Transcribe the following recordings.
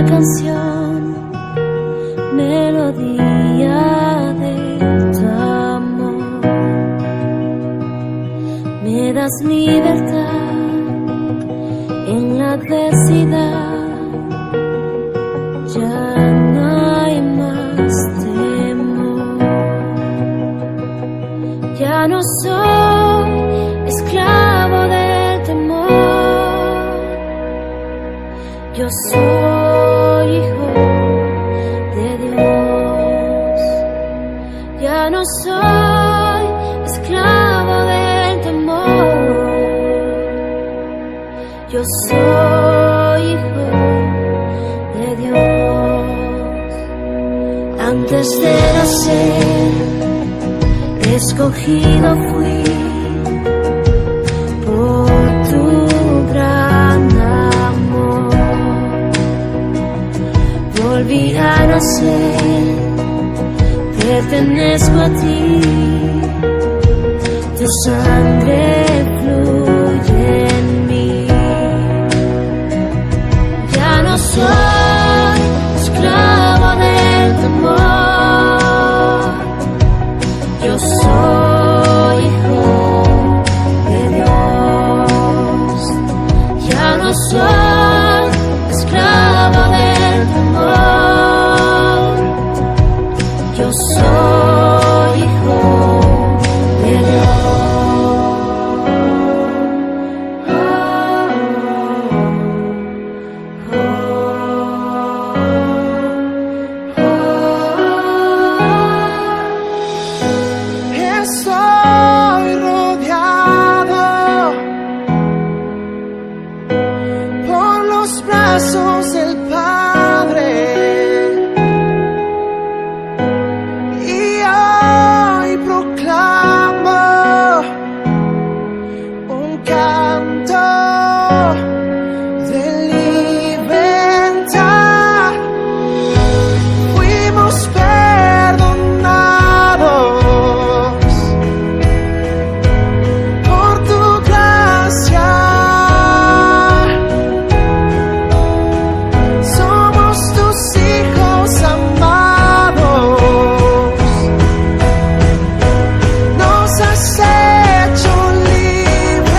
una canción, melodía de tu amor. Me das libertad en la adversidad, ya no hay más temor. Ya no soy esclavo del temor, yo soy hijo de Dios. Ya no soy esclavo del temor, yo soy hijo de Dios. Antes de nacer, escogido fui por tu gran amor. Volví a nacer, pertenezco a ti, tu sangre fluye en mí. Ya no soy esclavo del temor, yo soy hijo de Dios. Ya no soy esclavo del temor, yo soy hijo de Dios. Estoy rodeado por los brazos del Padre, y hoy proclamo un canto de libertad. Fuimos perdonados por tu gracia, somos tus hijos amados, nos has hecho libres.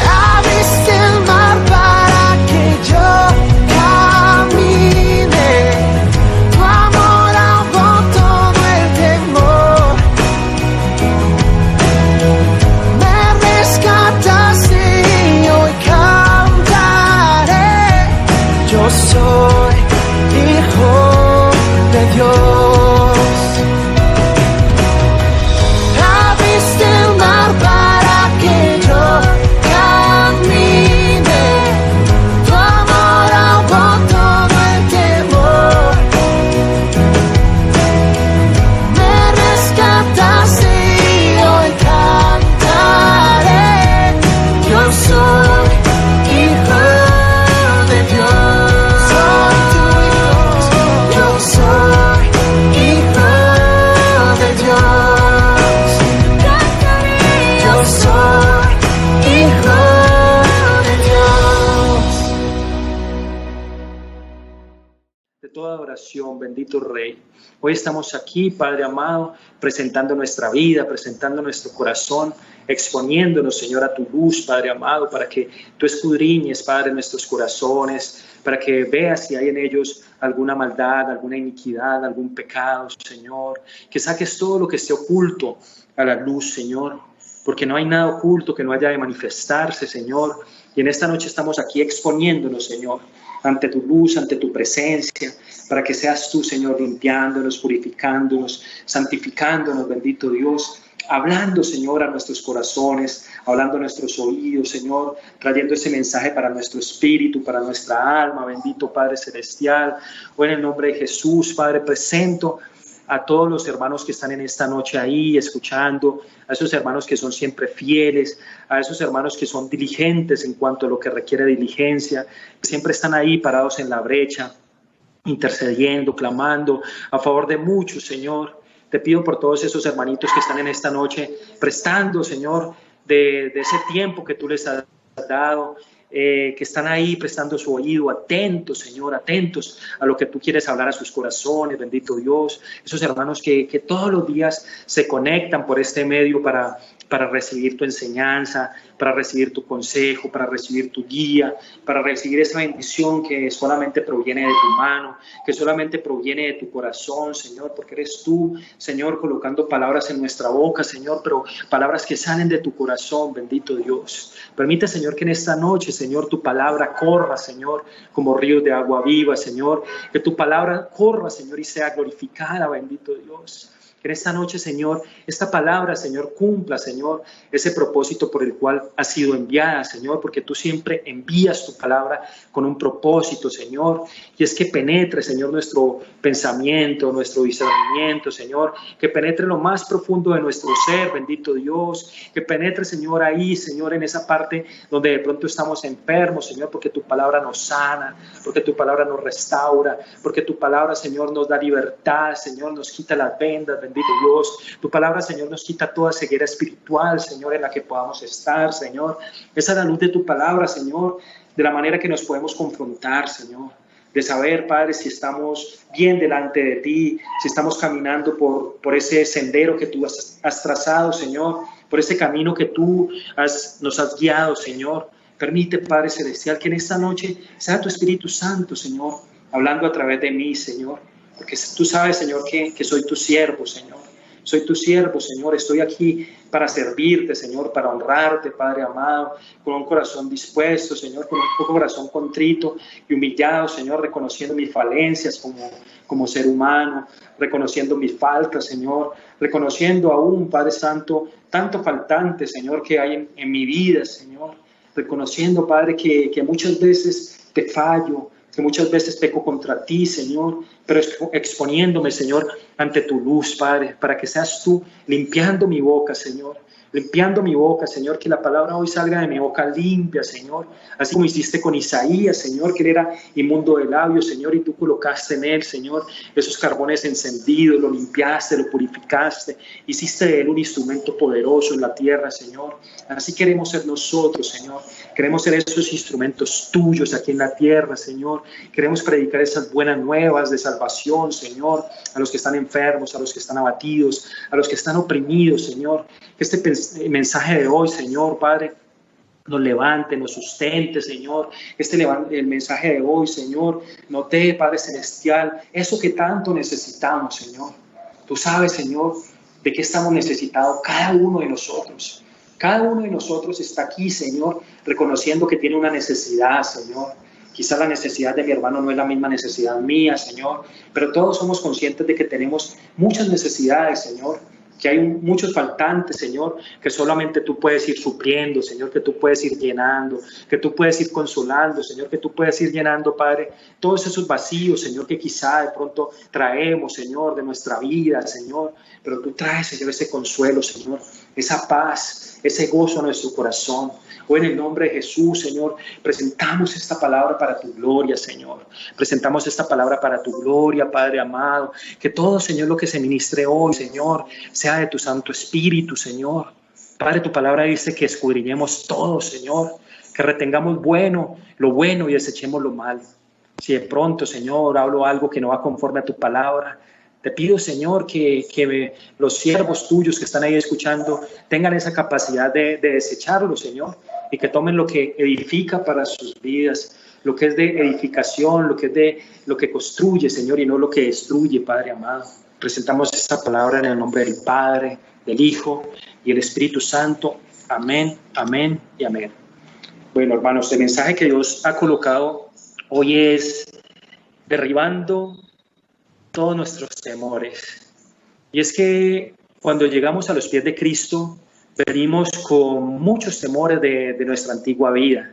Abriste el mar para que yo camine, tu amor ahogó todo el temor. Me rescataste y hoy cantaré, yo soy hijo de Dios. Abriste el mar para que yo camine, tu amor ahogó todo el temor. Me rescataste y hoy cantaré, yo soy hijo de Dios. Soy tu hijo, yo soy hijo de Dios. Yo soy hijo de Dios. De toda adoración, bendito Rey. Hoy estamos aquí, Padre amado, presentando nuestra vida, presentando nuestro corazón, exponiéndonos, Señor, a tu luz, Padre amado, para que tú escudriñes, Padre, nuestros corazones, para que veas si hay en ellos alguna maldad, alguna iniquidad, algún pecado, Señor, que saques todo lo que esté oculto a la luz, Señor, porque no hay nada oculto que no haya de manifestarse, Señor, y en esta noche estamos aquí exponiéndonos, Señor, ante tu luz, ante tu presencia, para que seas tú, Señor, limpiándonos, purificándonos, santificándonos, bendito Dios, hablando, Señor, a nuestros corazones, hablando a nuestros oídos, Señor, trayendo ese mensaje para nuestro espíritu, para nuestra alma, bendito Padre Celestial. Hoy en el nombre de Jesús, Padre, presento a todos los hermanos que están en esta noche ahí escuchando, a esos hermanos que son siempre fieles, a esos hermanos que son diligentes en cuanto a lo que requiere diligencia, que siempre están ahí parados en la brecha, intercediendo, clamando a favor de muchos, Señor. Te pido por todos esos hermanitos que están en esta noche prestando, Señor, de ese tiempo que tú les has dado, que están ahí prestando su oído, atentos, Señor, atentos a lo que tú quieres hablar a sus corazones, bendito Dios. Esos hermanos que todos los días se conectan por este medio para recibir tu enseñanza, para recibir tu consejo, para recibir tu guía, para recibir esa bendición que solamente proviene de tu mano, que solamente proviene de tu corazón, Señor, porque eres tú, Señor, colocando palabras en nuestra boca, Señor, pero palabras que salen de tu corazón, bendito Dios. Permite, Señor, que en esta noche, Señor, tu palabra corra, Señor, como ríos de agua viva, Señor, que tu palabra corra, Señor, y sea glorificada, bendito Dios. Que en esta noche, Señor, esta palabra, Señor, cumpla, Señor, ese propósito por el cual ha sido enviada, Señor, porque tú siempre envías tu palabra con un propósito, Señor, y es que penetre, Señor, nuestro pensamiento, nuestro discernimiento, Señor, que penetre lo más profundo de nuestro ser, bendito Dios, que penetre, Señor, ahí, Señor, en esa parte donde de pronto estamos enfermos, Señor, porque tu palabra nos sana, porque tu palabra nos restaura, porque tu palabra, Señor, nos da libertad, Señor, nos quita las vendas, bendito Dios. Tu palabra, Señor, nos quita toda ceguera espiritual, Señor, en la que podamos estar, Señor. Esa es la luz de tu palabra, Señor, de la manera que nos podemos confrontar, Señor. De saber, Padre, si estamos bien delante de ti, si estamos caminando por ese sendero que tú has trazado, Señor, por ese camino que tú nos has guiado, Señor. Permite, Padre Celestial, que en esta noche sea tu Espíritu Santo, Señor, hablando a través de mí, Señor. Porque tú sabes, Señor, que soy tu siervo, Señor. Soy tu siervo, Señor. Estoy aquí para servirte, Señor, para honrarte, Padre amado, con un corazón dispuesto, Señor, con un corazón contrito y humillado, Señor, reconociendo mis falencias como ser humano, reconociendo mis faltas, Señor, reconociendo aún, Padre Santo, tanto faltante, Señor, que hay en mi vida, Señor, reconociendo, Padre, que muchas veces te fallo, que muchas veces peco contra ti, Señor, pero exponiéndome, Señor, ante tu luz, Padre, para que seas tú limpiando mi boca, Señor, limpiando mi boca, Señor, que la palabra hoy salga de mi boca limpia, Señor, así como hiciste con Isaías, Señor, que él era inmundo de labios, Señor, y tú colocaste en él, Señor, esos carbones encendidos, lo limpiaste, lo purificaste, hiciste de él un instrumento poderoso en la tierra, Señor. Así queremos ser nosotros, Señor, queremos ser esos instrumentos tuyos aquí en la tierra, Señor, queremos predicar esas buenas nuevas de salvación, Señor, a los que están enfermos, a los que están abatidos, a los que están oprimidos, Señor, que este mensaje de hoy, Señor, Padre, nos levante, nos sustente, Señor. El mensaje de hoy, Señor, nos dé, Padre Celestial, eso que tanto necesitamos, Señor. Tú sabes, Señor, de qué estamos necesitados cada uno de nosotros. Cada uno de nosotros está aquí, Señor, reconociendo que tiene una necesidad, Señor. Quizá la necesidad de mi hermano no es la misma necesidad mía, Señor, pero todos somos conscientes de que tenemos muchas necesidades, Señor, que hay muchos faltantes, Señor, que solamente tú puedes ir supliendo, Señor, que tú puedes ir llenando, que tú puedes ir consolando, Señor, que tú puedes ir llenando, Padre, todos esos vacíos, Señor, que quizá de pronto traemos, Señor, de nuestra vida, Señor, pero tú traes, Señor, ese consuelo, Señor, esa paz, ese gozo a nuestro corazón. Hoy en el nombre de Jesús, Señor, presentamos esta palabra para tu gloria, Señor. Presentamos esta palabra para tu gloria, Padre amado. Que todo, Señor, lo que se ministre hoy, Señor, sea de tu Santo Espíritu, Señor. Padre, tu palabra dice que escudriñemos todo, Señor. Que retengamos lo bueno y desechemos lo malo. Si de pronto, Señor, hablo algo que no va conforme a tu palabra, te pido, Señor, que los siervos tuyos que están ahí escuchando tengan esa capacidad de desecharlo, Señor, y que tomen lo que edifica para sus vidas, lo que es de edificación, lo que es de lo que construye, Señor, y no lo que destruye, Padre amado. Presentamos esta palabra en el nombre del Padre, del Hijo y del Espíritu Santo. Amén, amén y amén. Bueno, hermanos, el mensaje que Dios ha colocado hoy es derribando todos nuestros temores. Y es que cuando llegamos a los pies de Cristo, venimos con muchos temores de nuestra antigua vida.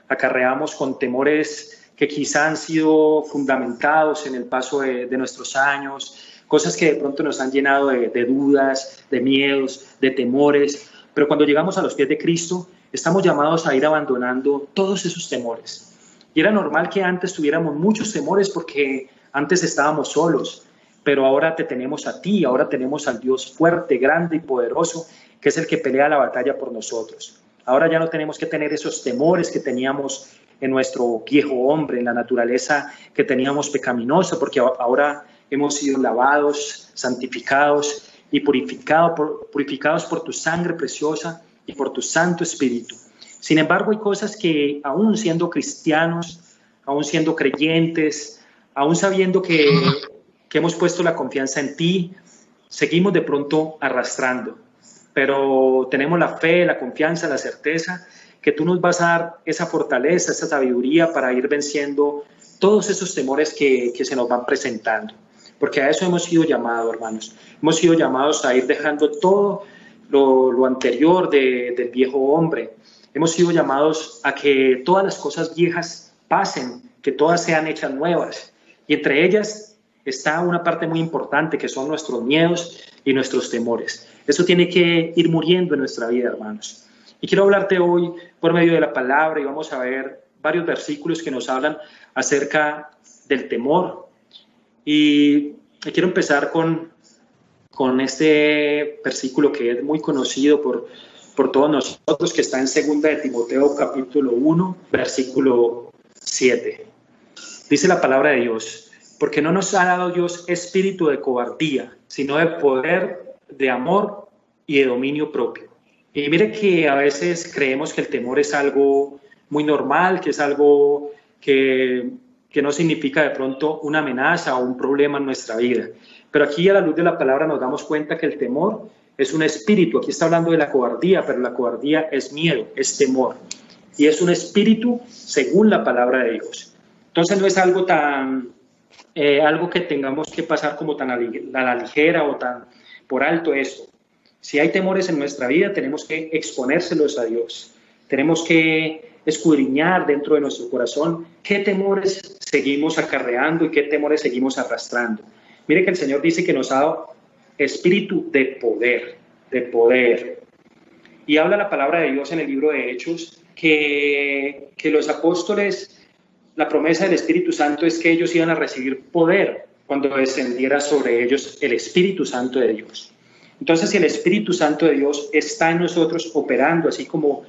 Acarreamos con temores que quizá han sido fundamentados en el paso de nuestros años, cosas que de pronto nos han llenado de dudas, de miedos, de temores. Pero cuando llegamos a los pies de Cristo, estamos llamados a ir abandonando todos esos temores. Y era normal que antes tuviéramos muchos temores porque antes estábamos solos, pero ahora te tenemos a ti, ahora tenemos al Dios fuerte, grande y poderoso, que es el que pelea la batalla por nosotros. Ahora ya no tenemos que tener esos temores que teníamos en nuestro viejo hombre, en la naturaleza que teníamos pecaminosa, porque ahora hemos sido lavados, santificados y purificados por tu sangre preciosa y por tu Santo Espíritu. Sin embargo, hay cosas que aún siendo cristianos, aún siendo creyentes, aún sabiendo que hemos puesto la confianza en ti, seguimos de pronto arrastrando. Pero tenemos la fe, la confianza, la certeza que tú nos vas a dar esa fortaleza, esa sabiduría para ir venciendo todos esos temores que se nos van presentando. Porque a eso hemos sido llamados, hermanos. Hemos sido llamados a ir dejando todo lo anterior del viejo hombre. Hemos sido llamados a que todas las cosas viejas pasen, que todas sean hechas nuevas. Y entre ellas está una parte muy importante, que son nuestros miedos y nuestros temores. Eso tiene que ir muriendo en nuestra vida, hermanos. Y quiero hablarte hoy por medio de la palabra y vamos a ver varios versículos que nos hablan acerca del temor. Y quiero empezar con este versículo que es muy conocido por todos nosotros, que está en 2 de Timoteo capítulo 1, versículo 7. Dice la palabra de Dios: porque no nos ha dado Dios espíritu de cobardía, sino de poder, de amor y de dominio propio. Y mire que a veces creemos que el temor es algo muy normal, que es algo que no significa de pronto una amenaza o un problema en nuestra vida. Pero aquí a la luz de la palabra nos damos cuenta que el temor es un espíritu. Aquí está hablando de la cobardía, pero la cobardía es miedo, es temor. Y es un espíritu según la palabra de Dios. Entonces no es algo algo que tengamos que pasar como tan a la ligera o tan por alto esto. Si hay temores en nuestra vida, tenemos que exponérselos a Dios. Tenemos que escudriñar dentro de nuestro corazón qué temores seguimos acarreando y qué temores seguimos arrastrando. Mire que el Señor dice que nos ha dado espíritu de poder. Y habla la palabra de Dios en el libro de Hechos que los apóstoles, la promesa del Espíritu Santo es que ellos iban a recibir poder cuando descendiera sobre ellos el Espíritu Santo de Dios. Entonces, si el Espíritu Santo de Dios está en nosotros operando, así como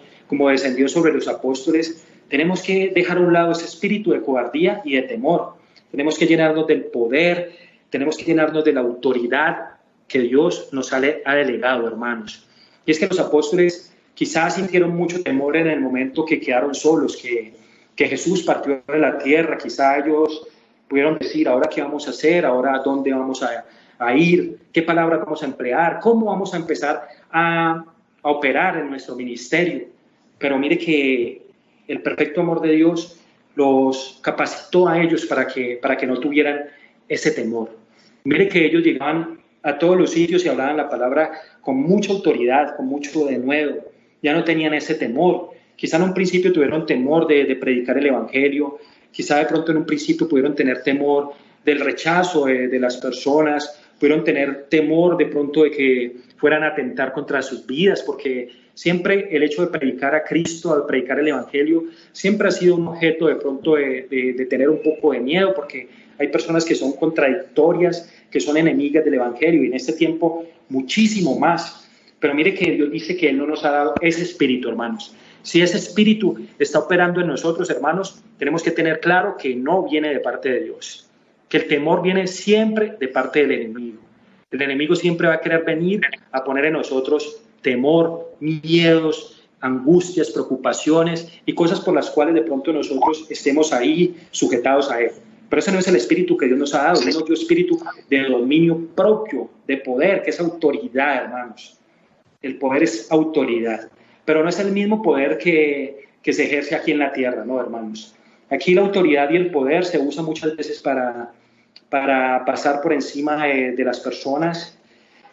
descendió sobre los apóstoles, tenemos que dejar a un lado ese espíritu de cobardía y de temor. Tenemos que llenarnos del poder, tenemos que llenarnos de la autoridad que Dios nos ha delegado, hermanos. Y es que los apóstoles quizás sintieron mucho temor en el momento que quedaron solos, que Jesús partió de la tierra. Quizá ellos pudieron decir: ¿ahora qué vamos a hacer? ¿Ahora dónde vamos a ir? ¿Qué palabras vamos a emplear? ¿Cómo vamos a empezar a operar en nuestro ministerio? Pero mire que el perfecto amor de Dios los capacitó a ellos para que no tuvieran ese temor. Mire que ellos llegaban a todos los sitios y hablaban la palabra con mucha autoridad, con mucho denuedo. Ya no tenían ese temor. Quizá en un principio tuvieron temor de predicar el evangelio. Quizá de pronto en un principio pudieron tener temor del rechazo de las personas. Pudieron tener temor de pronto de que fueran a atentar contra sus vidas, porque siempre el hecho de predicar a Cristo, al predicar el evangelio, siempre ha sido un objeto de pronto de tener un poco de miedo, porque hay personas que son contradictorias, que son enemigas del evangelio, y en este tiempo muchísimo más. Pero mire que Dios dice que Él no nos ha dado ese espíritu, hermanos. Si ese espíritu está operando en nosotros, hermanos, tenemos que tener claro que no viene de parte de Dios, que el temor viene siempre de parte del enemigo. El enemigo siempre va a querer venir a poner en nosotros temor, miedos, angustias, preocupaciones y cosas por las cuales de pronto nosotros estemos ahí sujetados a Él. Pero ese no es el espíritu que Dios nos ha dado. Dios nos dio espíritu de dominio propio, de poder, que es autoridad, hermanos. El poder es autoridad, pero no es el mismo poder que se ejerce aquí en la tierra, ¿no, hermanos? Aquí la autoridad y el poder se usa muchas veces para pasar por encima de las personas,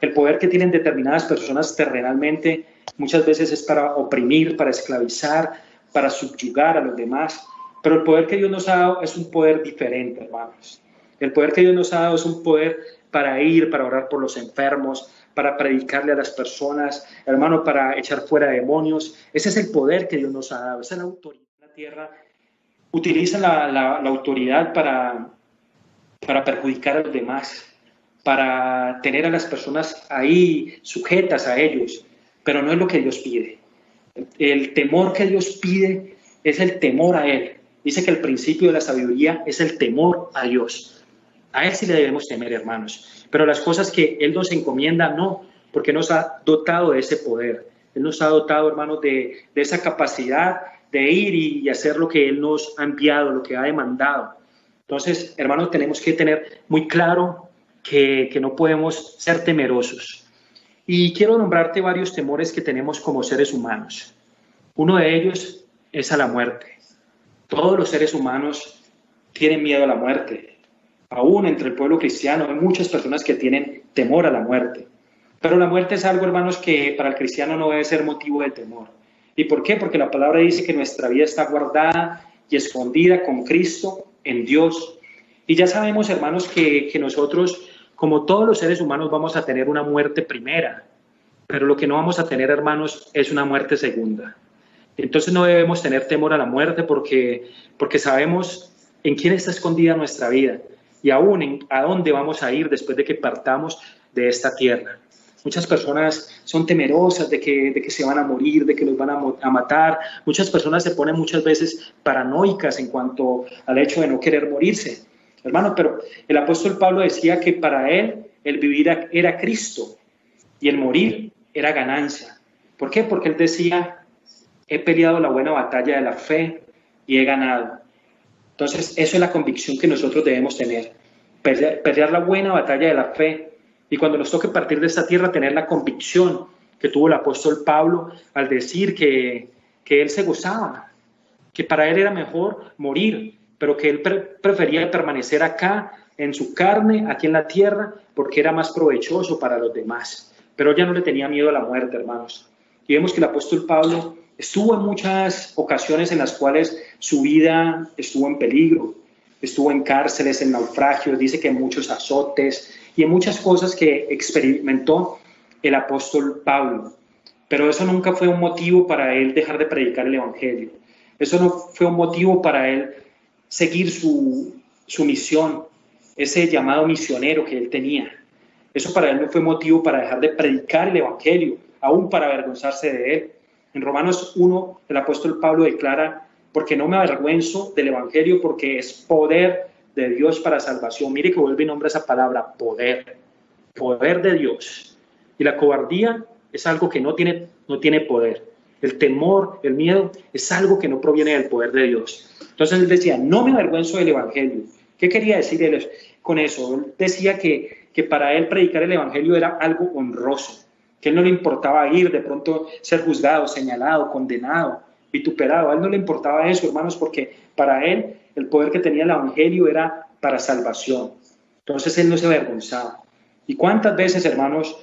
El poder que tienen determinadas personas terrenalmente muchas veces es para oprimir, para esclavizar, para subyugar a los demás. Pero el poder que Dios nos ha dado es un poder diferente, hermanos. El poder que Dios nos ha dado es un poder para ir, para orar por los enfermos, para predicarle a las personas, hermano, para echar fuera demonios. Ese es el poder que Dios nos ha dado, esa es la autoridad en la tierra. Utilizan la autoridad para perjudicar a los demás, para tener a las personas ahí sujetas a ellos, pero no es lo que Dios pide. El temor que Dios pide es el temor a Él. Dice que el principio de la sabiduría es el temor a Dios. A Él sí le debemos temer, hermanos. Pero las cosas que Él nos encomienda, no, porque nos ha dotado de ese poder. Él nos ha dotado, hermanos, de esa capacidad de ir y hacer lo que Él nos ha enviado, lo que ha demandado. Entonces, hermanos, tenemos que tener muy claro que no podemos ser temerosos. Y quiero nombrarte varios temores que tenemos como seres humanos. Uno de ellos es a la muerte. Todos los seres humanos tienen miedo a la muerte. Aún entre el pueblo cristiano hay muchas personas que tienen temor a la muerte. Pero la muerte es algo, hermanos, que para el cristiano no debe ser motivo de temor. ¿Y por qué? Porque la palabra dice que nuestra vida está guardada y escondida con Cristo en Dios. Y ya sabemos, hermanos, que nosotros, como todos los seres humanos, vamos a tener una muerte primera. Pero lo que no vamos a tener, hermanos, es una muerte segunda. Entonces no debemos tener temor a la muerte porque sabemos en quién está escondida nuestra vida y aún a dónde vamos a ir después de que partamos de esta tierra. Muchas personas son temerosas de que se van a morir, de que los van a matar. Muchas personas se ponen muchas veces paranoicas en cuanto al hecho de no querer morirse. Hermano, pero el apóstol Pablo decía que para él el vivir era Cristo y el morir era ganancia. ¿Por qué? Porque él decía: he peleado la buena batalla de la fe y he ganado. Entonces, eso es la convicción que nosotros debemos tener. Pelear la buena batalla de la fe. Y cuando nos toque partir de esta tierra, tener la convicción que tuvo el apóstol Pablo al decir que él se gozaba, que para él era mejor morir, pero que él prefería permanecer acá en su carne, aquí en la tierra, porque era más provechoso para los demás. Pero ya no le tenía miedo a la muerte, hermanos. Y vemos que el apóstol Pablo estuvo en muchas ocasiones en las cuales su vida estuvo en peligro, estuvo en cárceles, en naufragios, dice que en muchos azotes y en muchas cosas que experimentó el apóstol Pablo. Pero eso nunca fue un motivo para él dejar de predicar el evangelio. Eso no fue un motivo para él seguir su misión, ese llamado misionero que él tenía. Eso para él no fue motivo para dejar de predicar el evangelio, aún para avergonzarse de él. En Romanos 1, el apóstol Pablo declara: porque no me avergüenzo del evangelio, porque es poder de Dios para salvación. Mire que vuelve y nombra esa palabra, poder de Dios. Y la cobardía es algo que no tiene poder. El temor, el miedo, es algo que no proviene del poder de Dios. Entonces él decía: no me avergüenzo del evangelio. ¿Qué quería decir él con eso? Él decía que para él predicar el evangelio era algo honroso, que a él no le importaba ir, de pronto ser juzgado, señalado, condenado, vituperado. A él no le importaba eso, hermanos, porque para él el poder que tenía el evangelio era para salvación. Entonces él no se avergonzaba. ¿Y cuántas veces, hermanos,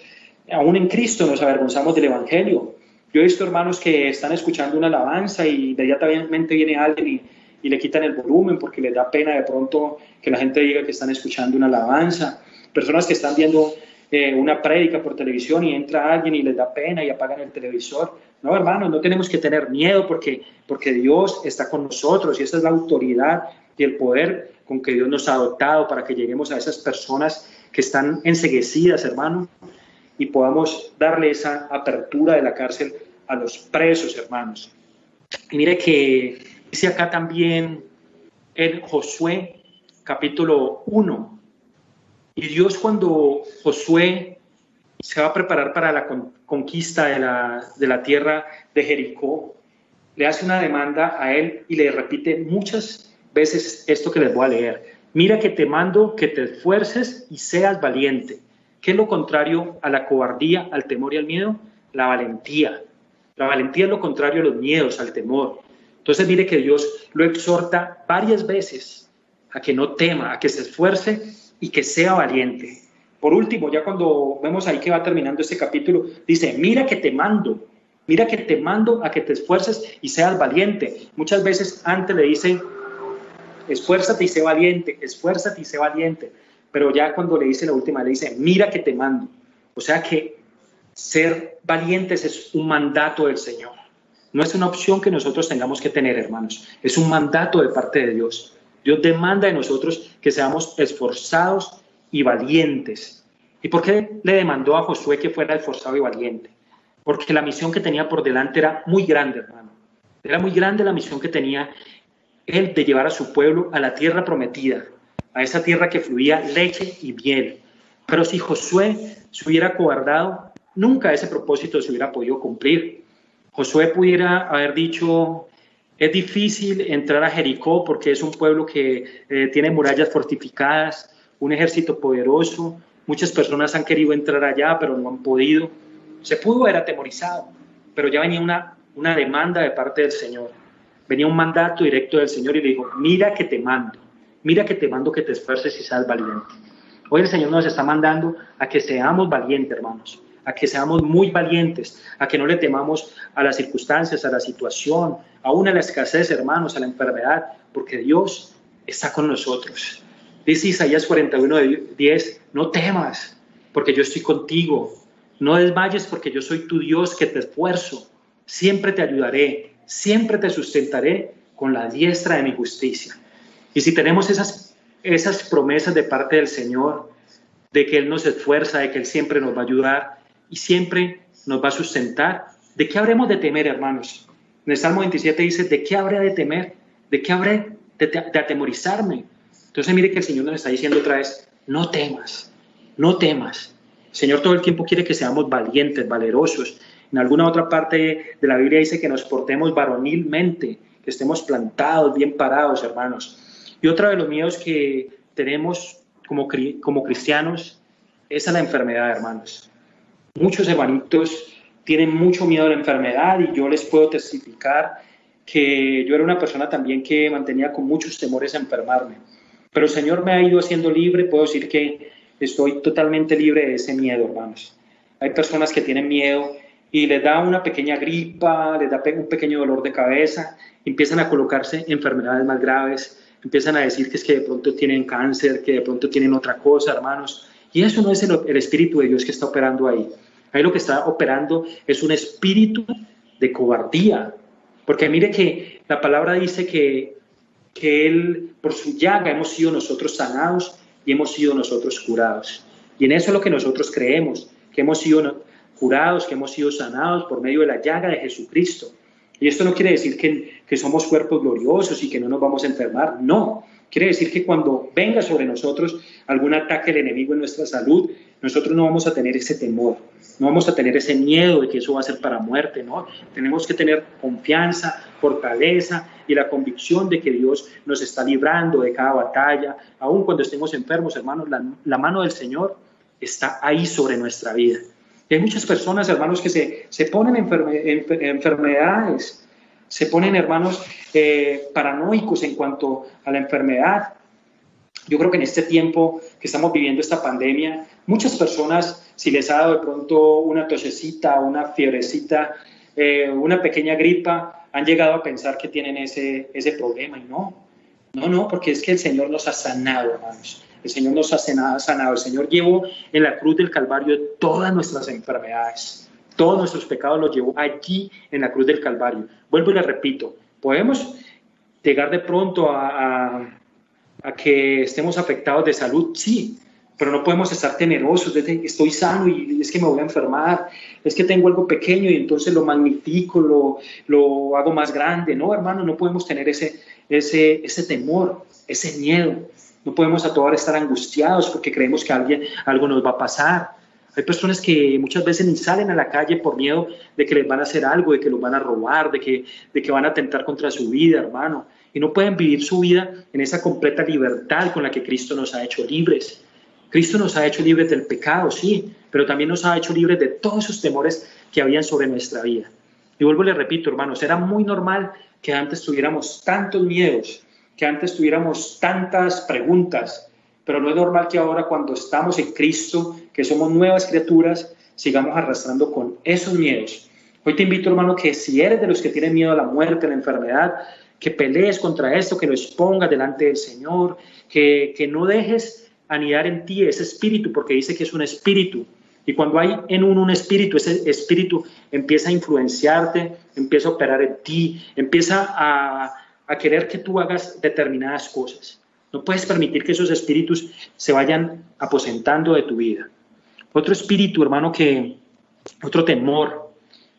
aún en Cristo nos avergonzamos del evangelio? Yo he visto hermanos que están escuchando una alabanza y inmediatamente viene alguien y le quitan el volumen porque les da pena de pronto que la gente diga que están escuchando una alabanza. Personas que están viendo una prédica por televisión y entra alguien y les da pena y apagan el televisor. No, hermanos, no tenemos que tener miedo porque Dios está con nosotros y esa es la autoridad y el poder con que Dios nos ha dotado para que lleguemos a esas personas que están enceguecidas, hermano, y podamos darle esa apertura de la cárcel a los presos, hermanos. Y mire que dice acá también en Josué capítulo 1, y Dios, cuando Josué se va a preparar para la conquista de la tierra de Jericó, le hace una demanda a él y le repite muchas veces esto que les voy a leer: mira que te mando que te esfuerces y seas valiente. ¿Qué es lo contrario a la cobardía, al temor y al miedo? La valentía. La valentía es lo contrario a los miedos, al temor. Entonces mire que Dios lo exhorta varias veces a que no tema, a que se esfuerce y que sea valiente. Por último, ya cuando vemos ahí que va terminando este capítulo, dice, mira que te mando a que te esfuerces y seas valiente. Muchas veces antes le dice, esfuérzate y sé valiente, esfuérzate y sé valiente. Pero ya cuando le dice la última, le dice, mira que te mando. O sea que ser valientes es un mandato del Señor. No es una opción que nosotros tengamos que tener, hermanos. Es un mandato de parte de Dios. Dios demanda de nosotros que seamos esforzados y valientes. ¿Y por qué le demandó a Josué que fuera esforzado y valiente? Porque la misión que tenía por delante era muy grande, hermano. Era muy grande la misión que tenía él de llevar a su pueblo a la tierra prometida, a esa tierra que fluía leche y miel. Pero si Josué se hubiera acobardado, nunca ese propósito se hubiera podido cumplir. Josué pudiera haber dicho, es difícil entrar a Jericó porque es un pueblo que tiene murallas fortificadas, un ejército poderoso, muchas personas han querido entrar allá pero no han podido. Se pudo haber atemorizado, pero ya venía una demanda de parte del Señor. Venía un mandato directo del Señor y le dijo, mira que te mando que te esfuerces y seas valiente. Hoy el Señor nos está mandando a que seamos valientes, hermanos, a que seamos muy valientes, a que no le temamos a las circunstancias, a la situación, aún a la escasez, hermanos, a la enfermedad, porque Dios está con nosotros. Dice Isaías 41:10, no temas, porque yo estoy contigo. No desmayes, porque yo soy tu Dios que te esfuerzo. Siempre te ayudaré, siempre te sustentaré con la diestra de mi justicia. Y si tenemos esas promesas de parte del Señor, de que Él nos esfuerza, de que Él siempre nos va a ayudar y siempre nos va a sustentar, ¿de qué habremos de temer, hermanos? En el Salmo 27 dice, ¿de qué habré de temer? ¿De qué habré de atemorizarme? Entonces mire que el Señor nos está diciendo otra vez, no temas, no temas. El Señor todo el tiempo quiere que seamos valientes, valerosos. En alguna otra parte de la Biblia dice que nos portemos varonilmente, que estemos plantados, bien parados, hermanos. Y otro de los miedos que tenemos como cristianos es a la enfermedad, hermanos. Muchos hermanitos tienen mucho miedo a la enfermedad y yo les puedo testificar que yo era una persona también que mantenía con muchos temores a enfermarme. Pero el Señor me ha ido haciendo libre, puedo decir que estoy totalmente libre de ese miedo, hermanos. Hay personas que tienen miedo y les da una pequeña gripa, les da un pequeño dolor de cabeza, empiezan a colocarse enfermedades más graves, empiezan a decir que es que de pronto tienen cáncer, que de pronto tienen otra cosa, hermanos. Y eso no es el Espíritu de Dios que está operando ahí. Ahí lo que está operando es un espíritu de cobardía. Porque mire que la palabra dice que Él, por su llaga, hemos sido nosotros sanados y hemos sido nosotros curados. Y en eso es lo que nosotros creemos, que hemos sido curados, que hemos sido sanados por medio de la llaga de Jesucristo. Y esto no quiere decir que somos cuerpos gloriosos y que no nos vamos a enfermar, no. Quiere decir que cuando venga sobre nosotros algún ataque del enemigo en nuestra salud, nosotros no vamos a tener ese temor, no vamos a tener ese miedo de que eso va a ser para muerte, ¿no? Tenemos que tener confianza, fortaleza y la convicción de que Dios nos está librando de cada batalla, aun cuando estemos enfermos, hermanos, la mano del Señor está ahí sobre nuestra vida. Y hay muchas personas, hermanos, que se ponen enfermedades, se ponen, hermanos, paranoicos en cuanto a la enfermedad. Yo creo que en este tiempo que estamos viviendo esta pandemia, muchas personas, si les ha dado de pronto una tosecita, una fiebrecita, una pequeña gripa, han llegado a pensar que tienen ese problema. Y no, porque es que el Señor nos ha sanado, hermanos. El Señor nos ha sanado. El Señor llevó en la cruz del Calvario todas nuestras enfermedades. Todos nuestros pecados los llevó allí en la cruz del Calvario. Vuelvo y le repito, podemos llegar de pronto a que estemos afectados de salud, sí, pero no podemos estar temerosos de que estoy sano y es que me voy a enfermar, es que tengo algo pequeño y entonces lo magnifico, lo hago más grande. No, hermano, no podemos tener ese temor, ese miedo. No podemos a toda hora estar angustiados porque creemos que algo nos va a pasar. Hay personas que muchas veces ni salen a la calle por miedo de que les van a hacer algo, de que los van a robar, de que van a atentar contra su vida, hermano. Y no pueden vivir su vida en esa completa libertad con la que Cristo nos ha hecho libres. Cristo nos ha hecho libres del pecado, sí, pero también nos ha hecho libres de todos esos temores que habían sobre nuestra vida. Y vuelvo y le repito, hermanos, era muy normal que antes tuviéramos tantos miedos, que antes tuviéramos tantas preguntas, pero no es normal que ahora cuando estamos en Cristo, que somos nuevas criaturas, sigamos arrastrando con esos miedos. Hoy te invito, hermano, que si eres de los que tienen miedo a la muerte, a la enfermedad, que pelees contra esto, que lo expongas delante del Señor, que no dejes anidar en ti ese espíritu, porque dice que es un espíritu. Y cuando hay en uno un espíritu, ese espíritu empieza a influenciarte, empieza a operar en ti, empieza a querer que tú hagas determinadas cosas. No puedes permitir que esos espíritus se vayan aposentando de tu vida. Otro espíritu, hermano, otro temor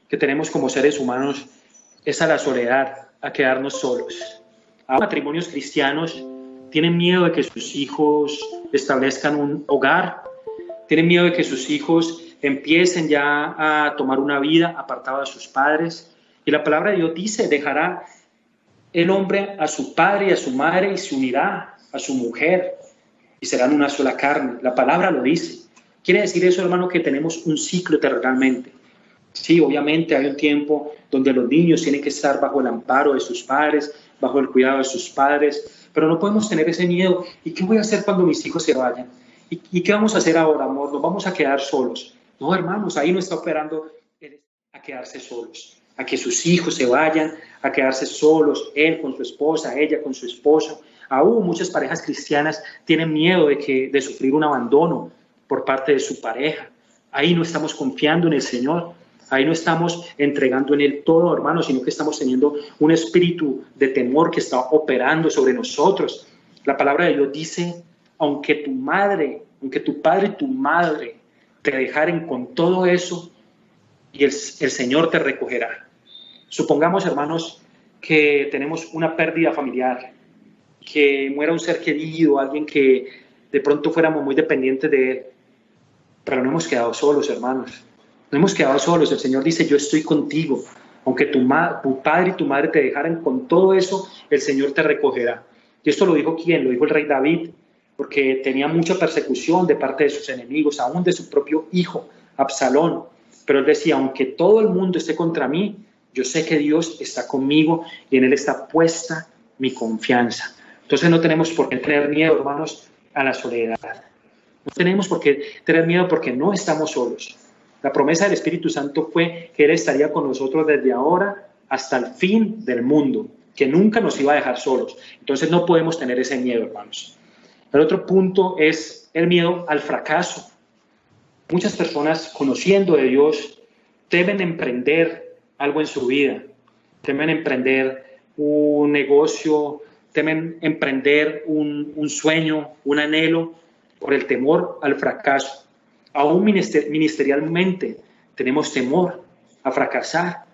que tenemos como seres humanos es a la soledad, a quedarnos solos. Los matrimonios cristianos tienen miedo de que sus hijos establezcan un hogar, tienen miedo de que sus hijos empiecen ya a tomar una vida apartada de sus padres. Y la palabra de Dios dice, dejará el hombre a su padre y a su madre y se unirá a su mujer y serán una sola carne. La palabra lo dice. Quiere decir eso, hermano, que tenemos un ciclo terrenalmente. Sí, obviamente hay un tiempo donde los niños tienen que estar bajo el amparo de sus padres, bajo el cuidado de sus padres, pero no podemos tener ese miedo. ¿Y qué voy a hacer cuando mis hijos se vayan? ¿Y qué vamos a hacer ahora, amor? ¿Nos vamos a quedar solos? No, hermanos, ahí no está operando a quedarse solos, a que sus hijos se vayan, a quedarse solos, él con su esposa, ella con su esposo. Aún muchas parejas cristianas tienen miedo de sufrir un abandono por parte de su pareja. Ahí no estamos confiando en el Señor, ahí no estamos entregando en Él todo, hermano, sino que estamos teniendo un espíritu de temor que está operando sobre nosotros. La palabra de Dios dice, aunque tu padre y tu madre te dejaren con todo eso, y el Señor te recogerá. Supongamos, hermanos, que tenemos una pérdida familiar, que muera un ser querido, alguien que de pronto fuéramos muy dependientes de él, pero no hemos quedado solos, hermanos. No hemos quedado solos. El Señor dice, yo estoy contigo. Aunque tu padre y tu madre te dejaran con todo eso, el Señor te recogerá. Y esto lo dijo ¿quién? Lo dijo el rey David, porque tenía mucha persecución de parte de sus enemigos, aún de su propio hijo, Absalón. Pero él decía, aunque todo el mundo esté contra mí, yo sé que Dios está conmigo y en Él está puesta mi confianza. Entonces no tenemos por qué tener miedo, hermanos, a la soledad. No tenemos por qué tener miedo porque no estamos solos. La promesa del Espíritu Santo fue que Él estaría con nosotros desde ahora hasta el fin del mundo, que nunca nos iba a dejar solos. Entonces no podemos tener ese miedo, hermanos. El otro punto es el miedo al fracaso. Muchas personas, conociendo de Dios, temen emprender algo en su vida, temen emprender un negocio, temen emprender un sueño, un anhelo, por el temor al fracaso. Aún ministerialmente tenemos temor a fracasar,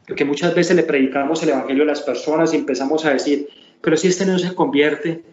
porque muchas veces le predicamos el evangelio a las personas y empezamos a decir, pero si este no se convierte,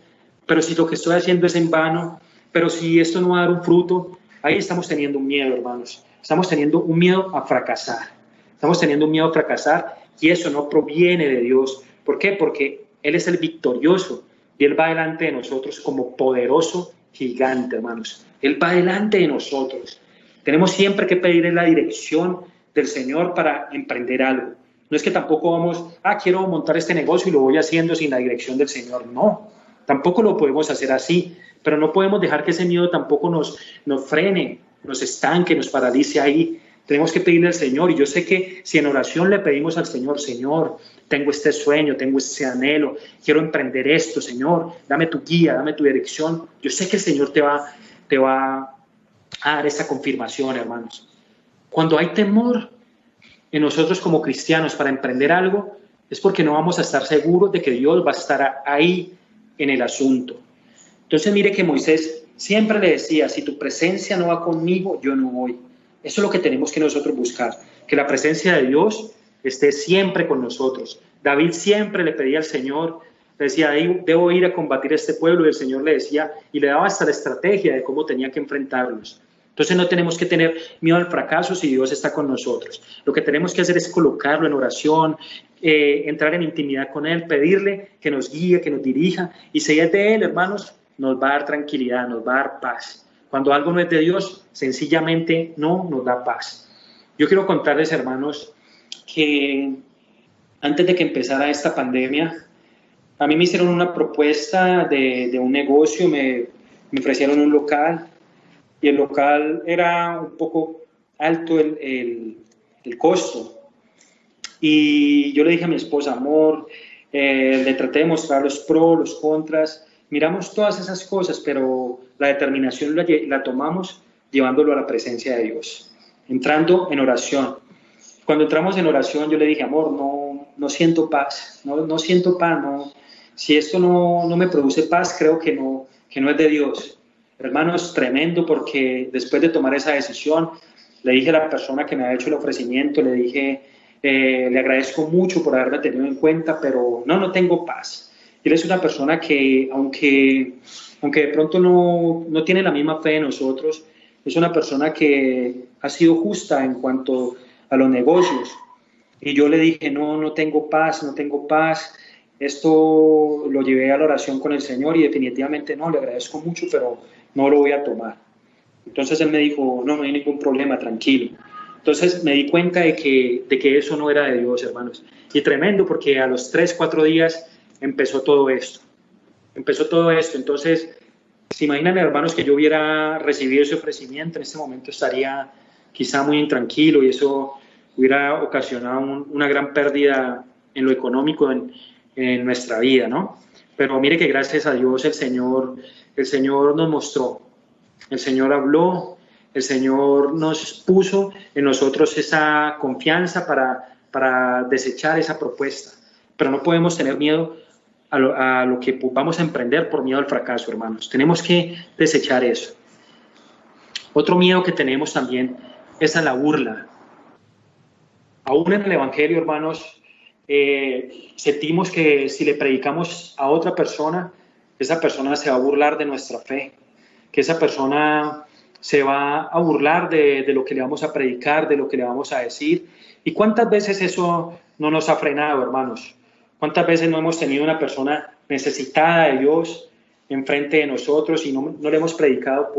pero si lo que estoy haciendo es en vano, pero si esto no va a dar un fruto, ahí estamos teniendo un miedo, hermanos. Estamos teniendo un miedo a fracasar. Estamos teniendo un miedo a fracasar y eso no proviene de Dios. ¿Por qué? Porque Él es el victorioso y Él va delante de nosotros como poderoso gigante, hermanos. Él va delante de nosotros. Tenemos siempre que pedir la dirección del Señor para emprender algo. No es que tampoco vamos, quiero montar este negocio y lo voy haciendo sin la dirección del Señor. No, tampoco lo podemos hacer así, pero no podemos dejar que ese miedo tampoco nos frene, nos estanque, nos paralice ahí. Tenemos que pedirle al Señor, y yo sé que si en oración le pedimos al Señor, Señor, tengo este sueño, tengo este anhelo, quiero emprender esto, Señor, dame tu guía, dame tu dirección, yo sé que el Señor te va a dar esa confirmación, hermanos. Cuando hay temor en nosotros como cristianos para emprender algo, es porque no vamos a estar seguros de que Dios va a estar ahí en el asunto. Entonces mire que Moisés siempre le decía, si tu presencia no va conmigo, yo no voy. Eso es lo que tenemos que nosotros buscar, que la presencia de Dios esté siempre con nosotros. David siempre le pedía al Señor, le decía, debo ir a combatir a este pueblo, y el Señor le decía, y le daba hasta la estrategia de cómo tenía que enfrentarlos. Entonces no tenemos que tener miedo al fracaso si Dios está con nosotros. Lo que tenemos que hacer es colocarlo en oración, entrar en intimidad con Él, pedirle que nos guíe, que nos dirija, y si es de Él, hermanos, nos va a dar tranquilidad, nos va a dar paz. Cuando algo no es de Dios, sencillamente no nos da paz. Yo quiero contarles, hermanos, que antes de que empezara esta pandemia, a mí me hicieron una propuesta de un negocio, me me ofrecieron un local y el local era un poco alto el costo. Y yo le dije a mi esposa, amor, le traté de mostrar los pros, los contras, miramos todas esas cosas, pero la determinación la tomamos llevándolo a la presencia de Dios, entrando en oración. Cuando entramos en oración, yo le dije, amor, no siento paz, no siento paz, no. Si esto no me produce paz, creo que no es de Dios. Hermanos, tremendo, porque después de tomar esa decisión, le dije a la persona que me había hecho el ofrecimiento, le dije, le agradezco mucho por haberme tenido en cuenta, pero no tengo paz. Él es una persona que, aunque de pronto no tiene la misma fe de nosotros, es una persona que ha sido justa en cuanto a los negocios. Y yo le dije, no tengo paz. Esto lo llevé a la oración con el Señor y definitivamente le agradezco mucho, pero no lo voy a tomar. Entonces él me dijo, no hay ningún problema, tranquilo. Entonces me di cuenta de que eso no era de Dios, hermanos. Y tremendo, porque a los 3-4 días empezó todo esto. Entonces, ¿se imaginan, hermanos, que yo hubiera recibido ese ofrecimiento? En este momento estaría quizá muy intranquilo y eso hubiera ocasionado una gran pérdida en lo económico en nuestra vida, ¿no? Pero mire que gracias a Dios el Señor nos mostró, el Señor habló, el Señor nos puso en nosotros esa confianza para desechar esa propuesta. Pero no podemos tener miedo a lo que vamos a emprender por miedo al fracaso, hermanos. Tenemos que desechar eso. Otro miedo que tenemos también es a la burla. Aún en el Evangelio, hermanos, sentimos que si le predicamos a otra persona, esa persona se va a burlar de nuestra fe, que esa persona se va a burlar de lo que le vamos a predicar, de lo que le vamos a decir. ¿Y cuántas veces eso no nos ha frenado, hermanos? ¿Cuántas veces no hemos tenido una persona necesitada de Dios enfrente de nosotros y no le hemos predicado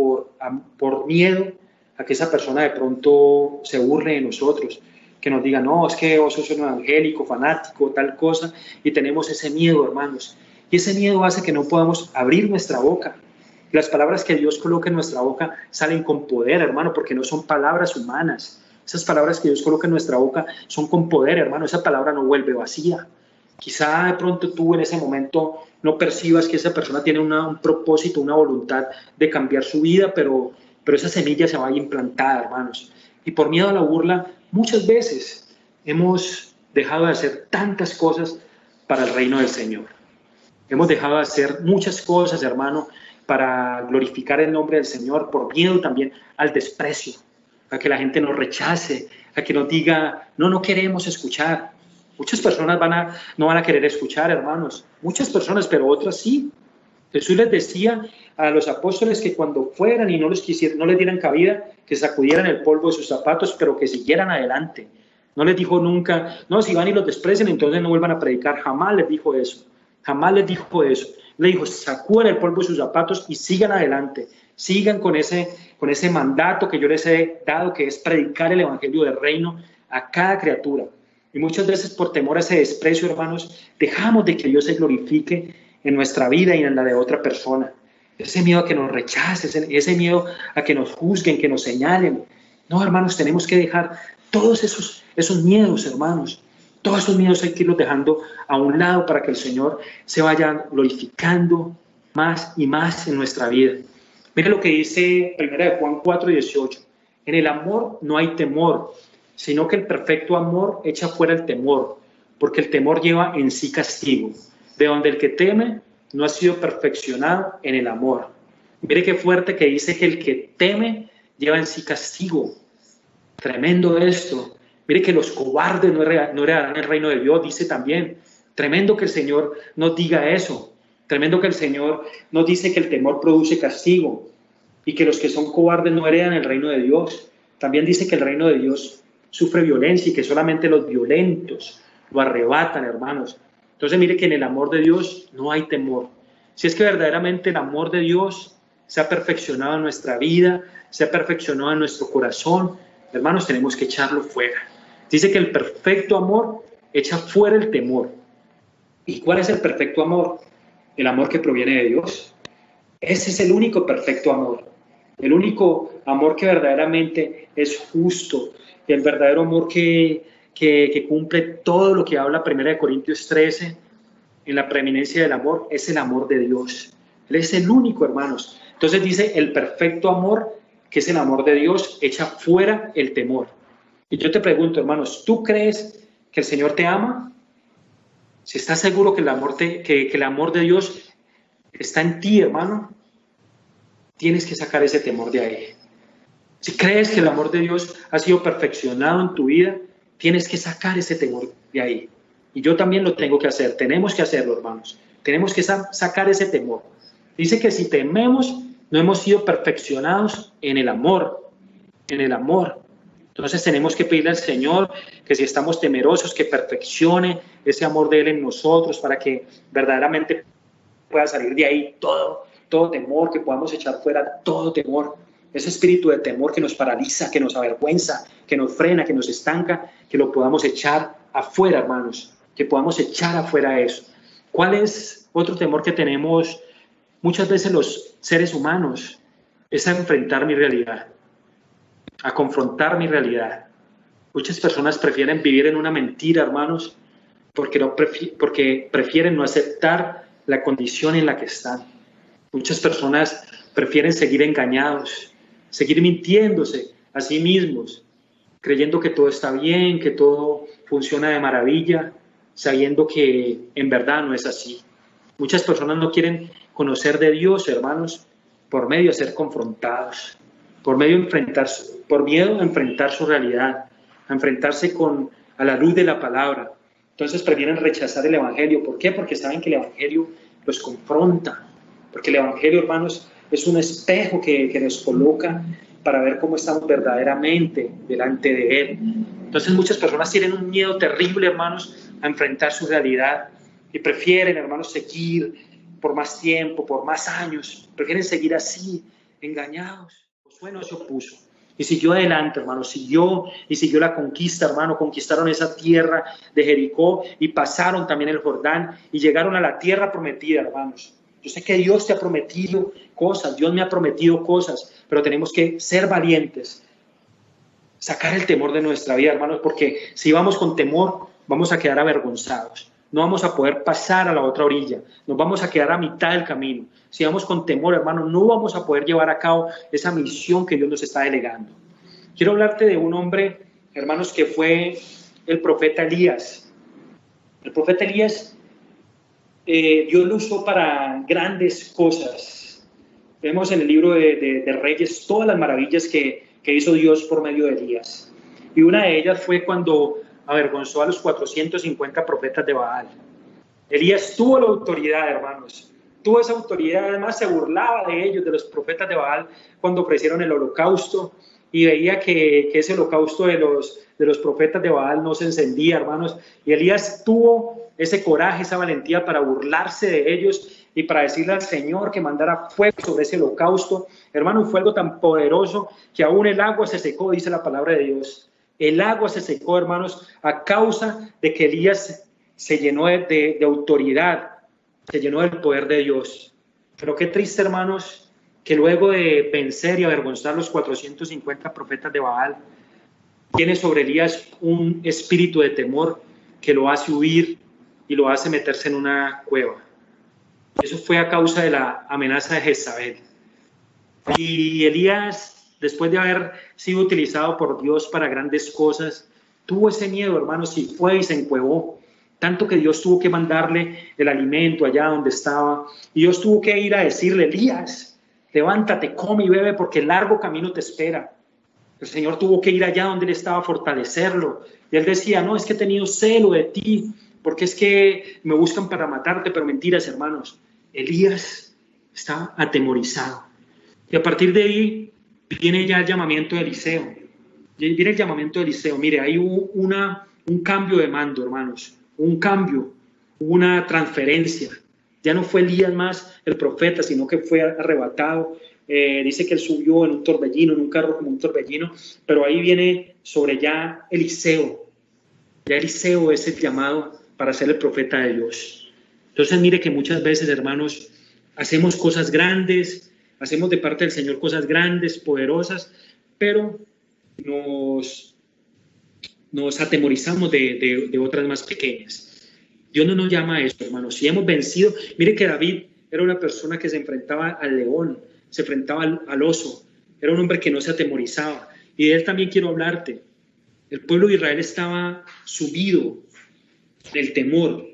por miedo a que esa persona de pronto se burle de nosotros? Que nos diga, no, es que vos sos un evangélico, fanático, tal cosa, y tenemos ese miedo, hermanos. Y ese miedo hace que no podamos abrir nuestra boca. Las palabras que Dios coloca en nuestra boca salen con poder, hermano, porque no son palabras humanas. Esas palabras que Dios coloca en nuestra boca son con poder, hermano. Esa palabra no vuelve vacía. Quizá de pronto tú en ese momento no percibas que esa persona tiene un propósito, una voluntad de cambiar su vida, pero esa semilla se va a ir implantada, hermanos. Y por miedo a la burla, muchas veces hemos dejado de hacer tantas cosas para el reino del Señor. Hemos dejado de hacer muchas cosas, hermano, para glorificar el nombre del Señor, por miedo también al desprecio, a que la gente nos rechace, a que nos diga, no queremos escuchar. Muchas personas no van a querer escuchar, hermanos. Muchas personas, pero otras sí. Jesús les decía a los apóstoles que cuando fueran y no les dieran cabida, que sacudieran el polvo de sus zapatos, pero que siguieran adelante. No les dijo nunca, no, si van y los desprecian, entonces no vuelvan a predicar. Jamás les dijo eso. Le dijo, sacuden el polvo de sus zapatos y sigan adelante. Sigan con ese mandato que yo les he dado, que es predicar el evangelio del reino a cada criatura. Y muchas veces por temor a ese desprecio, hermanos, dejamos de que Dios se glorifique en nuestra vida y en la de otra persona. Ese miedo a que nos rechacen, ese miedo a que nos juzguen, que nos señalen. No, hermanos, tenemos que dejar todos esos miedos, hermanos. Todos esos miedos hay que irlos dejando a un lado para que el Señor se vaya glorificando más y más en nuestra vida. Mire lo que dice 1 Juan 4:18. En el amor no hay temor, sino que el perfecto amor echa fuera el temor, porque el temor lleva en sí castigo, de donde el que teme no ha sido perfeccionado en el amor. Mire qué fuerte que dice que el que teme lleva en sí castigo. Tremendo esto. Mire que los cobardes no heredarán el reino de Dios, dice también. Tremendo que el Señor nos diga eso. Tremendo que el Señor nos dice que el temor produce castigo y que los que son cobardes no heredan el reino de Dios. También dice que el reino de Dios sufre violencia y que solamente los violentos lo arrebatan, hermanos. Entonces mire que en el amor de Dios no hay temor. Si es que verdaderamente el amor de Dios se ha perfeccionado en nuestra vida, se ha perfeccionado en nuestro corazón, hermanos, tenemos que echarlo fuera. Dice que el perfecto amor echa fuera el temor. ¿Y cuál es el perfecto amor? El amor que proviene de Dios. Ese es el único perfecto amor. El único amor que verdaderamente es justo. Y el verdadero amor que cumple todo lo que habla 1 Corintios 13 en la preeminencia del amor, es el amor de Dios. Él es el único, hermanos. Entonces dice, el perfecto amor, que es el amor de Dios, echa fuera el temor. Y yo te pregunto, hermanos, ¿tú crees que el Señor te ama? Si estás seguro que el amor de Dios está en ti, hermano, tienes que sacar ese temor de ahí. Si crees que el amor de Dios ha sido perfeccionado en tu vida, tienes que sacar ese temor de ahí. Y yo también lo tengo que hacer. Tenemos que hacerlo, hermanos. Tenemos que sacar ese temor. Dice que si tememos, no hemos sido perfeccionados en el amor. En el amor. Entonces tenemos que pedirle al Señor que si estamos temerosos, que perfeccione ese amor de Él en nosotros para que verdaderamente pueda salir de ahí todo temor, que podamos echar fuera todo temor. Ese espíritu de temor que nos paraliza, que nos avergüenza, que nos frena, que nos estanca, que lo podamos echar afuera, hermanos, que podamos echar afuera eso. ¿Cuál es otro temor que tenemos muchas veces los seres humanos? Es a enfrentar mi realidad, a confrontar mi realidad. Muchas personas prefieren vivir en una mentira, hermanos, porque prefieren no aceptar la condición en la que están. Muchas personas prefieren seguir engañados, seguir mintiéndose a sí mismos, creyendo que todo está bien, que todo funciona de maravilla, sabiendo que en verdad no es así. Muchas personas no quieren conocer de Dios, hermanos, por medio de ser confrontados, por miedo a enfrentar su realidad, a enfrentarse a la luz de la palabra. Entonces prefieren rechazar el Evangelio. ¿Por qué? Porque saben que el Evangelio los confronta, porque el Evangelio, hermanos, es un espejo que nos coloca para ver cómo estamos verdaderamente delante de Él. Entonces muchas personas tienen un miedo terrible, hermanos, a enfrentar su realidad y prefieren, hermanos, seguir por más tiempo, por más años, prefieren seguir así, engañados. Josué no se opuso y siguió adelante, hermano, siguió la conquista, hermano. Conquistaron esa tierra de Jericó y pasaron también el Jordán y llegaron a la tierra prometida, hermanos. Yo sé que Dios te ha prometido cosas, Dios me ha prometido cosas, pero tenemos que ser valientes, sacar el temor de nuestra vida, hermanos, porque si vamos con temor, vamos a quedar avergonzados. No vamos a poder pasar a la otra orilla, nos vamos a quedar a mitad del camino. Si vamos con temor, hermano, no vamos a poder llevar a cabo esa misión que Dios nos está delegando. Quiero hablarte de un hombre, hermanos, que fue el profeta Elías. El profeta Elías, Dios lo usó para grandes cosas. Vemos en el libro de Reyes todas las maravillas que hizo Dios por medio de Elías. Y una de ellas fue cuando avergonzó a los 450 profetas de Baal. Elías tuvo la autoridad, hermanos. Tuvo esa autoridad, además se burlaba de ellos, de los profetas de Baal, cuando ofrecieron el holocausto y veía que ese holocausto de los profetas de Baal no se encendía, hermanos. Y Elías tuvo ese coraje, esa valentía para burlarse de ellos y para decirle al Señor que mandara fuego sobre ese holocausto. Hermano, fue algo tan poderoso que aún el agua se secó, dice la palabra de Dios. El agua se secó, hermanos, a causa de que Elías se llenó de autoridad, se llenó del poder de Dios. Pero qué triste, hermanos, que luego de vencer y avergonzar los 450 profetas de Baal, tiene sobre Elías un espíritu de temor que lo hace huir y lo hace meterse en una cueva. Eso fue a causa de la amenaza de Jezabel. Y Elías, después de haber sido utilizado por Dios para grandes cosas, tuvo ese miedo, hermanos, y fue y se encuevó. Tanto que Dios tuvo que mandarle el alimento allá donde estaba. Y Dios tuvo que ir a decirle: Elías, levántate, come y bebe, porque el largo camino te espera. El Señor tuvo que ir allá donde él estaba a fortalecerlo. Y él decía: no, es que he tenido celo de ti, porque es que me buscan para matarte. Pero mentiras, hermanos. Elías estaba atemorizado. Y a partir de ahí viene ya el llamamiento de Eliseo. Viene el llamamiento de Eliseo. Mire, hay un cambio de mando, hermanos. Un cambio, una transferencia. Ya no fue Elías más el profeta, sino que fue arrebatado. Dice que él subió en un torbellino, en un carro como un torbellino, pero ahí viene sobre ya Eliseo. Ya Eliseo es el llamado para ser el profeta de Dios. Entonces mire que muchas veces, hermanos, hacemos cosas grandes, hacemos de parte del Señor cosas grandes, poderosas, pero nos atemorizamos de otras más pequeñas. Dios no nos llama a eso, hermanos. Si hemos vencido, mire que David era una persona que se enfrentaba al león, se enfrentaba al oso, era un hombre que no se atemorizaba. Y de él también quiero hablarte. El pueblo de Israel estaba sumido en el temor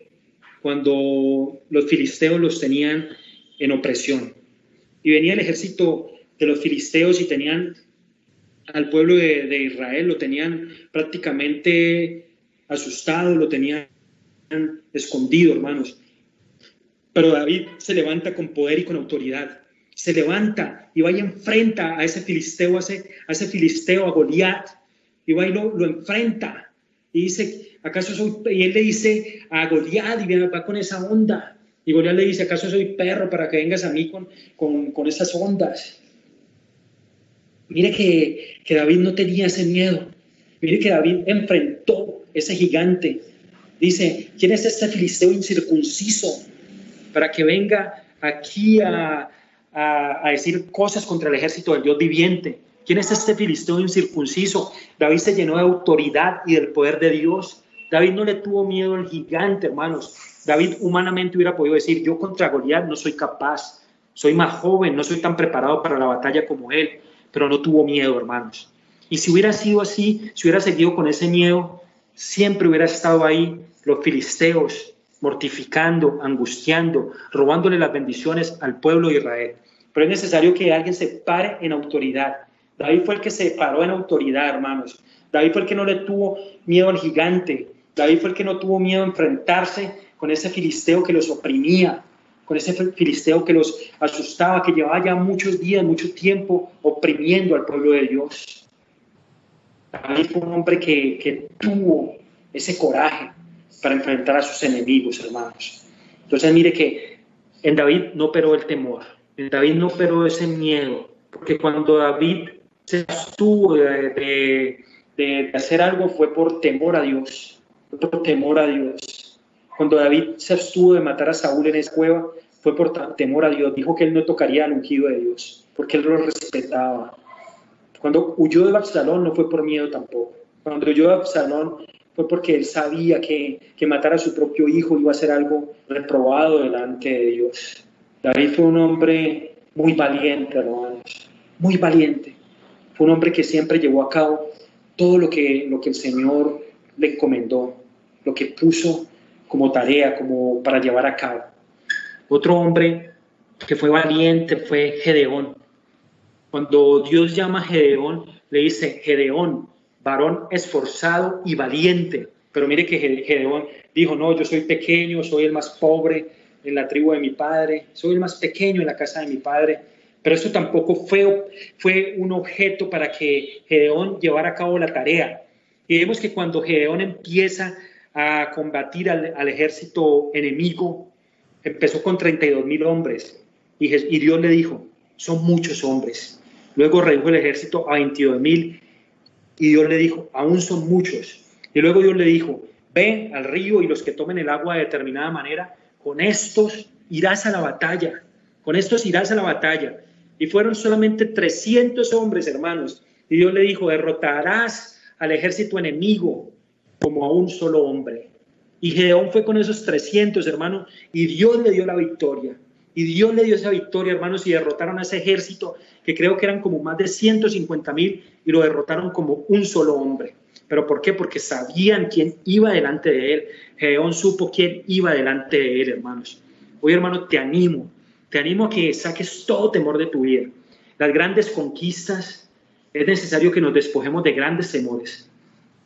cuando los filisteos los tenían en opresión. Y venía el ejército de los filisteos y tenían al pueblo de Israel, lo tenían prácticamente asustado, lo tenían escondido, hermanos. Pero David se levanta con poder y con autoridad. Se levanta y va y enfrenta a ese filisteo, a Goliat, y va y lo enfrenta. Y dice, ¿acaso soy? Y él le dice a Goliat, y va con esa onda. Y Goliat le dice, ¿acaso soy perro para que vengas a mí con esas ondas? Mire que David no tenía ese miedo. Mire que David enfrentó ese gigante. Dice, ¿quién es este filisteo incircunciso para que venga aquí a decir cosas contra el ejército del Dios viviente? ¿Quién es este filisteo incircunciso? David se llenó de autoridad y del poder de Dios. David no le tuvo miedo al gigante, hermanos. David humanamente hubiera podido decir, yo contra Goliat no soy capaz, soy más joven, no soy tan preparado para la batalla como él, pero no tuvo miedo, hermanos. Y si hubiera sido así, si hubiera seguido con ese miedo, siempre hubiera estado ahí los filisteos mortificando, angustiando, robándole las bendiciones al pueblo de Israel. Pero es necesario que alguien se pare en autoridad. David fue el que se paró en autoridad, hermanos. David fue el que no le tuvo miedo al gigante. David fue el que no tuvo miedo a enfrentarse con ese filisteo que los oprimía, con ese filisteo que los asustaba, que llevaba ya muchos días, mucho tiempo oprimiendo al pueblo de Dios. David fue un hombre que tuvo ese coraje para enfrentar a sus enemigos, hermanos. Entonces mire que en David no operó el temor, en David no operó ese miedo, porque cuando David se abstuvo de hacer algo fue por temor a Dios, fue por temor a Dios. Cuando David se abstuvo de matar a Saúl en esa cueva fue por temor a Dios, dijo que él no tocaría al ungido de Dios, porque él lo respetaba. Cuando huyó de Absalón no fue por miedo tampoco, cuando huyó de Absalón fue porque él sabía que matar a su propio hijo iba a ser algo reprobado delante de Dios. David fue un hombre muy valiente, hermanos, muy valiente. Fue un hombre que siempre llevó a cabo todo lo que el Señor le encomendó, lo que puso como tarea, como para llevar a cabo. Otro hombre que fue valiente fue Gedeón. Cuando Dios llama a Gedeón, le dice, Gedeón, varón esforzado y valiente. Pero mire que Gedeón dijo, no, yo soy pequeño, soy el más pobre en la tribu de mi padre, soy el más pequeño en la casa de mi padre. Pero eso tampoco fue un objeto para que Gedeón llevara a cabo la tarea. Y vemos que cuando Gedeón empieza a combatir al ejército enemigo, empezó con 32,000 hombres. Y Dios le dijo, son muchos hombres. Luego redujo el ejército a 22,000 y Dios le dijo, aún son muchos. Y luego Dios le dijo, ve al río y los que tomen el agua de determinada manera, con estos irás a la batalla. Con estos irás a la batalla. Y fueron solamente 300 hombres, hermanos. Y Dios le dijo, derrotarás al ejército enemigo como a un solo hombre. Y Gedeón fue con esos 300, hermanos, y Dios le dio la victoria. Y Dios le dio esa victoria, hermanos, y derrotaron a ese ejército, que creo que eran como más de 150,000, y lo derrotaron como un solo hombre. ¿Pero por qué? Porque sabían quién iba delante de él. Gedeón supo quién iba delante de él, hermanos. Hoy, hermano, te animo a que saques todo temor de tu vida. Las grandes conquistas, es necesario que nos despojemos de grandes temores.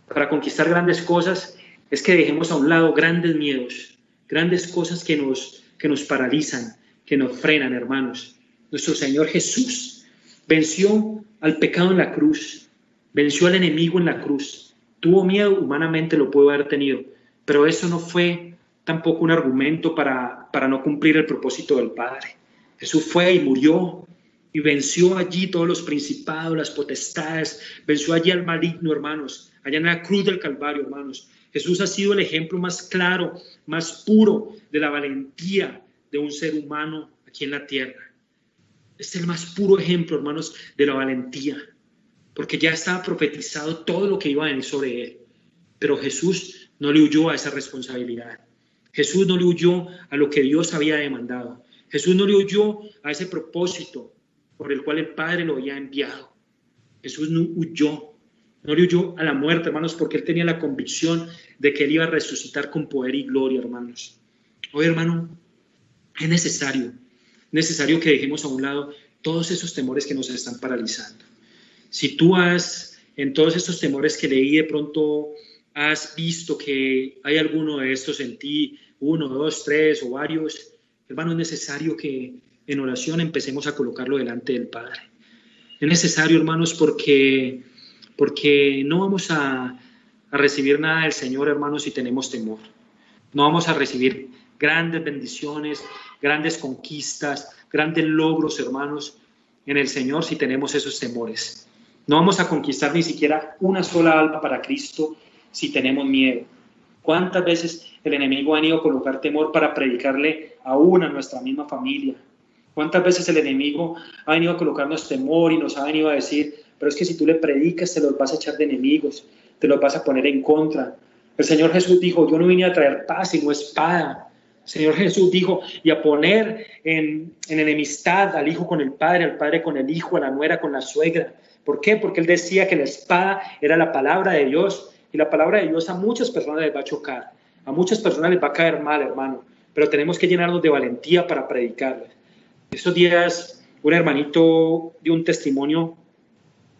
Para conquistar grandes cosas, es que dejemos a un lado grandes miedos, grandes cosas que nos paralizan, que nos frenan, hermanos. Nuestro Señor Jesús venció al pecado en la cruz, venció al enemigo en la cruz. Tuvo miedo, humanamente lo pudo haber tenido, pero eso no fue tampoco un argumento para no cumplir el propósito del Padre. Jesús fue y murió y venció allí todos los principados, las potestades, venció allí al maligno, hermanos, allá en la cruz del Calvario, hermanos. Jesús ha sido el ejemplo más claro, más puro de la valentía de un ser humano a aquí en la tierra. Este es el más puro ejemplo, hermanos, de la valentía, porque ya estaba profetizado todo lo que iba a venir sobre él. Pero Jesús no le huyó a esa responsabilidad. Jesús no le huyó a lo que Dios había demandado. Jesús no le huyó a ese propósito por el cual el Padre lo había enviado. Jesús no le huyó a la muerte, hermanos, porque él tenía la convicción de que él iba a resucitar con poder y gloria, hermanos. Hoy, hermano, es necesario que dejemos a un lado todos esos temores que nos están paralizando. Si tú en todos estos temores que leí, de pronto has visto que hay alguno de estos en ti, 1, 2, 3 o varios, hermano, es necesario que en oración empecemos a colocarlo delante del Padre. Es necesario, hermanos, porque no vamos a recibir nada del Señor, hermanos, si tenemos temor. No vamos a recibir grandes bendiciones, grandes conquistas, grandes logros, hermanos, en el Señor si tenemos esos temores. No vamos a conquistar ni siquiera una sola alma para Cristo si tenemos miedo. ¿Cuántas veces el enemigo ha venido a colocar temor para predicarle aún a nuestra misma familia? ¿Cuántas veces el enemigo ha venido a colocarnos temor y nos ha venido a decir, pero es que si tú le predicas te los vas a echar de enemigos, te los vas a poner en contra? El Señor Jesús dijo, yo no vine a traer paz sino espada. El Señor Jesús dijo, y a poner en enemistad al hijo con el padre, al padre con el hijo, a la nuera con la suegra. ¿Por qué? Porque él decía que la espada era la palabra de Dios, y la palabra de Dios a muchas personas les va a chocar, a muchas personas les va a caer mal, hermano, pero tenemos que llenarnos de valentía para predicarles. Estos días un hermanito dio un testimonio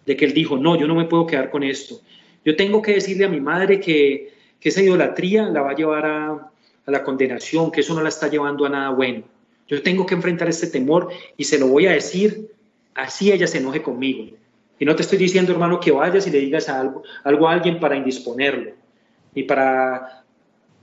de que él dijo, no, yo no me puedo quedar con esto. Yo tengo que decirle a mi madre que esa idolatría la va a llevar a la condenación, que eso no la está llevando a nada bueno. Yo tengo que enfrentar este temor y se lo voy a decir, así ella se enoje conmigo. Y no te estoy diciendo, hermano, que vayas y le digas algo a alguien para indisponerlo y para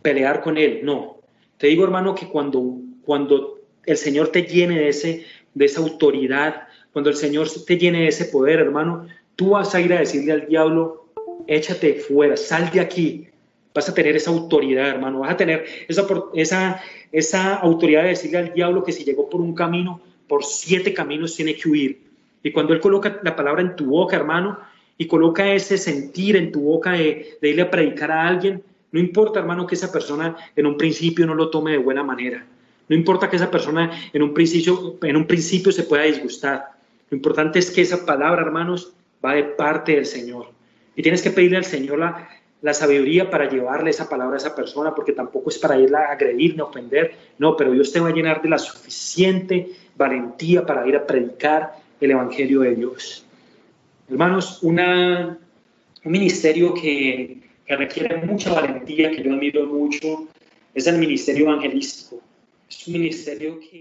pelear con él. No. Te digo, hermano, que cuando el Señor te llene de esa autoridad, cuando el Señor te llene de ese poder, hermano, tú vas a ir a decirle al diablo, échate fuera, sal de aquí. Vas a tener esa autoridad, hermano, vas a tener esa autoridad de decirle al diablo que si llegó por un camino, por 7 caminos tiene que huir. Y cuando él coloca la palabra en tu boca, hermano, y coloca ese sentir en tu boca de irle a predicar a alguien, no importa, hermano, que esa persona en un principio no lo tome de buena manera. No importa que esa persona en un principio se pueda disgustar. Lo importante es que esa palabra, hermanos, va de parte del Señor. Y tienes que pedirle al Señor la sabiduría para llevarle esa palabra a esa persona, porque tampoco es para irla a agredir ni a ofender. No, pero Dios te va a llenar de la suficiente valentía para ir a predicar el Evangelio de Dios. Hermanos, un ministerio que requiere mucha valentía, que yo admiro mucho, es el ministerio evangelístico. Es un ministerio que